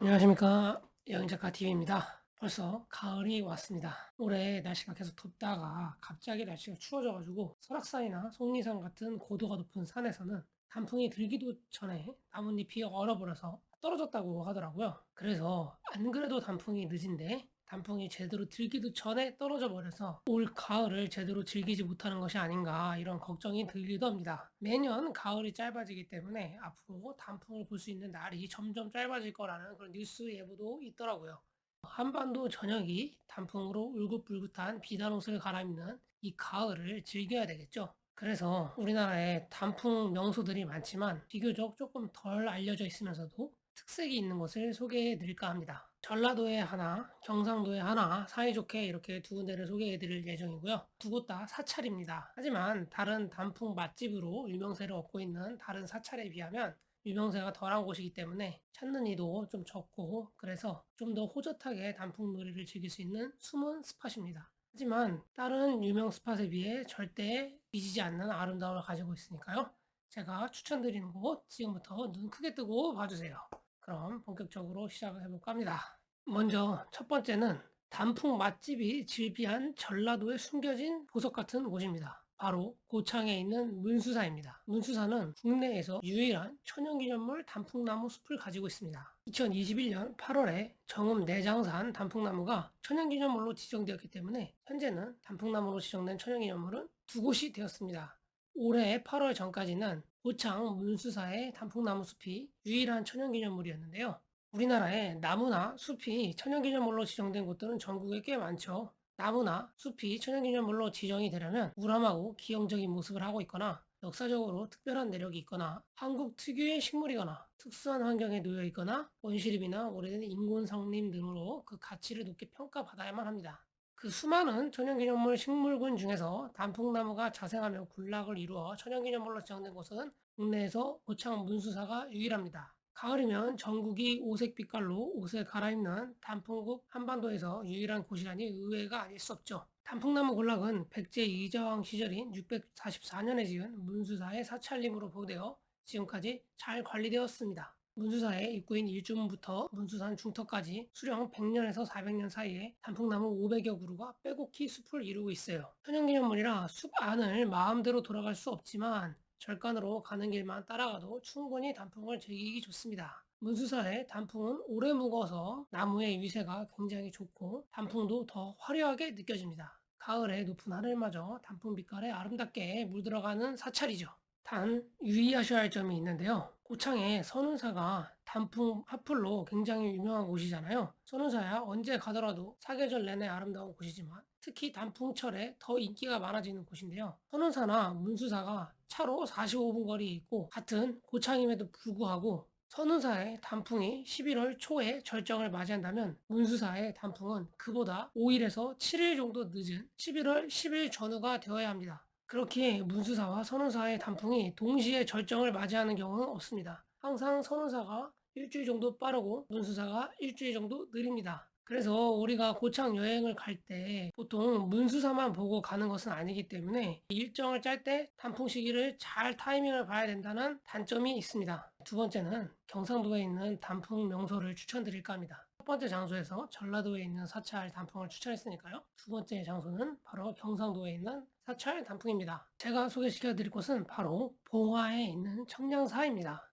안녕하십니까. 여행작가 TV입니다. 벌써 가을이 왔습니다. 올해 날씨가 계속 덥다가 갑자기 날씨가 추워져가지고 설악산이나 속리산 같은 고도가 높은 산에서는 단풍이 들기도 전에 나뭇잎이 얼어버려서 떨어졌다고 하더라고요. 그래서 안 그래도 단풍이 늦은데 단풍이 제대로 들기도 전에 떨어져 버려서 올 가을을 제대로 즐기지 못하는 것이 아닌가 이런 걱정이 들기도 합니다. 매년 가을이 짧아지기 때문에 앞으로 단풍을 볼 수 있는 날이 점점 짧아질 거라는 그런 뉴스 예보도 있더라고요. 한반도 전역이 단풍으로 울긋불긋한 비단 옷을 갈아입는 이 가을을 즐겨야 되겠죠. 그래서 우리나라에 단풍 명소들이 많지만 비교적 조금 덜 알려져 있으면서도 특색이 있는 곳을 소개해 드릴까 합니다. 전라도에 하나, 경상도에 하나 사이좋게 이렇게 두 군데를 소개해 드릴 예정이고요. 두 곳 다 사찰입니다. 하지만 다른 단풍 맛집으로 유명세를 얻고 있는 다른 사찰에 비하면 유명세가 덜한 곳이기 때문에 찾는 이도 좀 적고, 그래서 좀 더 호젓하게 단풍놀이를 즐길 수 있는 숨은 스팟입니다. 하지만 다른 유명 스팟에 비해 절대 삐지지 않는 아름다움을 가지고 있으니까요. 제가 추천드리는 곳 지금부터 눈 크게 뜨고 봐주세요. 그럼 본격적으로 시작을 해볼까 합니다. 먼저 첫 번째는 단풍 맛집이 즐비한 전라도에 숨겨진 보석 같은 곳입니다. 바로 고창에 있는 문수사입니다. 문수사는 국내에서 유일한 천연기념물 단풍나무 숲을 가지고 있습니다. 2021년 8월에 정읍 내장산 단풍나무가 천연기념물로 지정되었기 때문에 현재는 단풍나무로 지정된 천연기념물은 두 곳이 되었습니다. 올해 8월 전까지는 고창 문수사의 단풍나무 숲이 유일한 천연기념물이었는데요. 우리나라에 나무나 숲이 천연기념물로 지정된 곳들은 전국에 꽤 많죠. 나무나 숲이 천연기념물로 지정이 되려면 우람하고 기형적인 모습을 하고 있거나 역사적으로 특별한 내력이 있거나 한국 특유의 식물이거나 특수한 환경에 놓여 있거나 원시림이나 오래된 인공성림 등으로 그 가치를 높게 평가받아야만 합니다. 그 수많은 천연기념물 식물군 중에서 단풍나무가 자생하며 군락을 이루어 천연기념물로 지정된 곳은 국내에서 고창 문수사가 유일합니다. 가을이면 전국이 오색 빛깔로 옷을 갈아입는 단풍국 한반도에서 유일한 곳이라니 의외가 아닐 수 없죠. 단풍나무 군락은 백제 이자왕 시절인 644년에 지은 문수사의 사찰림으로 보되어 지금까지 잘 관리되었습니다. 문수사의 입구인 일주문부터 문수산 중턱까지 수령 100년에서 400년 사이에 단풍나무 500여 그루가 빼곡히 숲을 이루고 있어요. 천연기념물이라 숲 안을 마음대로 돌아갈 수 없지만 절간으로 가는 길만 따라가도 충분히 단풍을 즐기기 좋습니다. 문수사의 단풍은 오래 묵어서 나무의 위세가 굉장히 좋고 단풍도 더 화려하게 느껴집니다. 가을에 높은 하늘마저 단풍 빛깔에 아름답게 물들어가는 사찰이죠. 단 유의하셔야 할 점이 있는데요. 고창에 선운사가 단풍 화풀로 굉장히 유명한 곳이잖아요. 선운사야 언제 가더라도 사계절 내내 아름다운 곳이지만 특히 단풍철에 더 인기가 많아지는 곳인데요. 선운사나 문수사가 차로 45분 거리에 있고 같은 고창임에도 불구하고 선운사의 단풍이 11월 초에 절정을 맞이한다면 문수사의 단풍은 그보다 5일에서 7일 정도 늦은 11월 10일 전후가 되어야 합니다. 그렇게 문수사와 선운사의 단풍이 동시에 절정을 맞이하는 경우는 없습니다. 항상 선운사가 일주일 정도 빠르고 문수사가 일주일 정도 느립니다. 그래서 우리가 고창 여행을 갈 때 보통 문수사만 보고 가는 것은 아니기 때문에 일정을 짤 때 단풍 시기를 잘 타이밍을 봐야 된다는 단점이 있습니다. 두 번째는 경상도에 있는 단풍 명소를 추천드릴까 합니다. 첫 번째 장소에서 전라도에 있는 사찰 단풍을 추천했으니까요. 두 번째 장소는 바로 경상도에 있는 사찰 단풍입니다. 제가 소개시켜 드릴 곳은 바로 봉화에 있는 청량사입니다.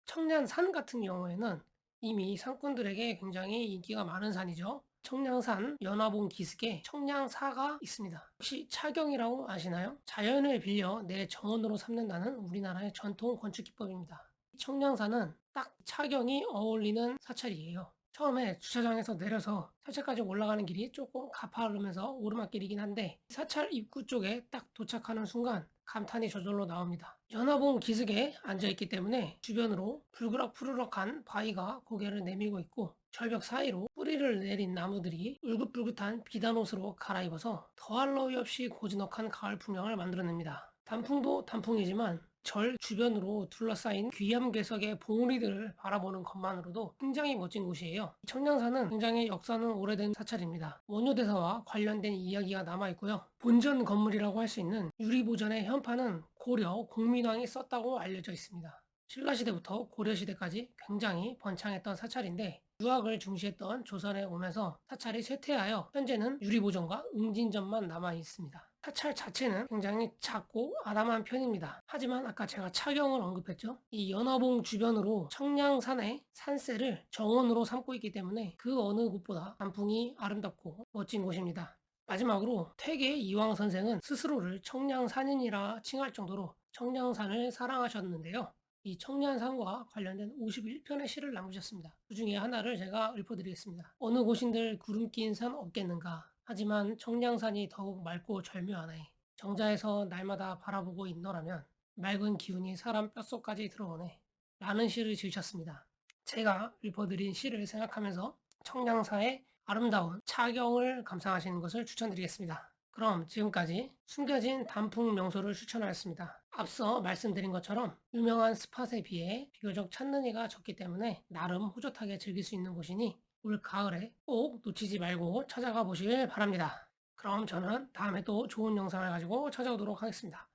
청량산 같은 경우에는 이미 산꾼들에게 굉장히 인기가 많은 산이죠. 청량산 연화봉 기슭에 청량사가 있습니다. 혹시 차경이라고 아시나요? 자연을 빌려 내 정원으로 삼는다는 우리나라의 전통 건축 기법입니다. 청량사는 딱 차경이 어울리는 사찰이에요. 처음에 주차장에서 내려서 사찰까지 올라가는 길이 조금 가파르면서 오르막길이긴 한데 사찰 입구 쪽에 딱 도착하는 순간 감탄이 저절로 나옵니다. 연화봉 기슭에 앉아있기 때문에 주변으로 불그락푸르럭한 바위가 고개를 내밀고 있고 절벽 사이로 뿌리를 내린 나무들이 울긋불긋한 비단옷으로 갈아입어서 더할 나위 없이 고즈넉한 가을 풍경을 만들어냅니다. 단풍도 단풍이지만 절 주변으로 둘러싸인 귀암괴석의 봉우리들을 바라보는 것만으로도 굉장히 멋진 곳이에요. 청량산은 굉장히 역사는 오래된 사찰입니다. 원효대사와 관련된 이야기가 남아있고요. 본전 건물이라고 할 수 있는 유리보전의 현판은 고려 공민왕이 썼다고 알려져 있습니다. 신라시대부터 고려시대까지 굉장히 번창했던 사찰인데 유학을 중시했던 조선에 오면서 사찰이 쇠퇴하여 현재는 유리보존과 응진전만 남아 있습니다. 사찰 자체는 굉장히 작고 아담한 편입니다. 하지만 아까 제가 차경을 언급했죠. 이 연화봉 주변으로 청량산의 산세를 정원으로 삼고 있기 때문에 그 어느 곳보다 단풍이 아름답고 멋진 곳입니다. 마지막으로 퇴계 이황 선생은 스스로를 청량산인이라 칭할 정도로 청량산을 사랑하셨는데요. 이 청량산과 관련된 51편의 시를 남기셨습니다. 그 중에 하나를 제가 읊어드리겠습니다. 어느 곳인들 구름 낀 산 없겠는가. 하지만 청량산이 더욱 맑고 절묘하네. 정자에서 날마다 바라보고 있노라면 맑은 기운이 사람 뼛속까지 들어오네. 라는 시를 지으셨습니다. 제가 읊어드린 시를 생각하면서 청량사의 아름다운 차경을 감상하시는 것을 추천드리겠습니다. 그럼 지금까지 숨겨진 단풍 명소를 추천하였습니다. 앞서 말씀드린 것처럼 유명한 스팟에 비해 비교적 찾는 이가 적기 때문에 나름 호젓하게 즐길 수 있는 곳이니 올 가을에 꼭 놓치지 말고 찾아가 보시길 바랍니다. 그럼 저는 다음에 또 좋은 영상을 가지고 찾아오도록 하겠습니다.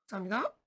감사합니다.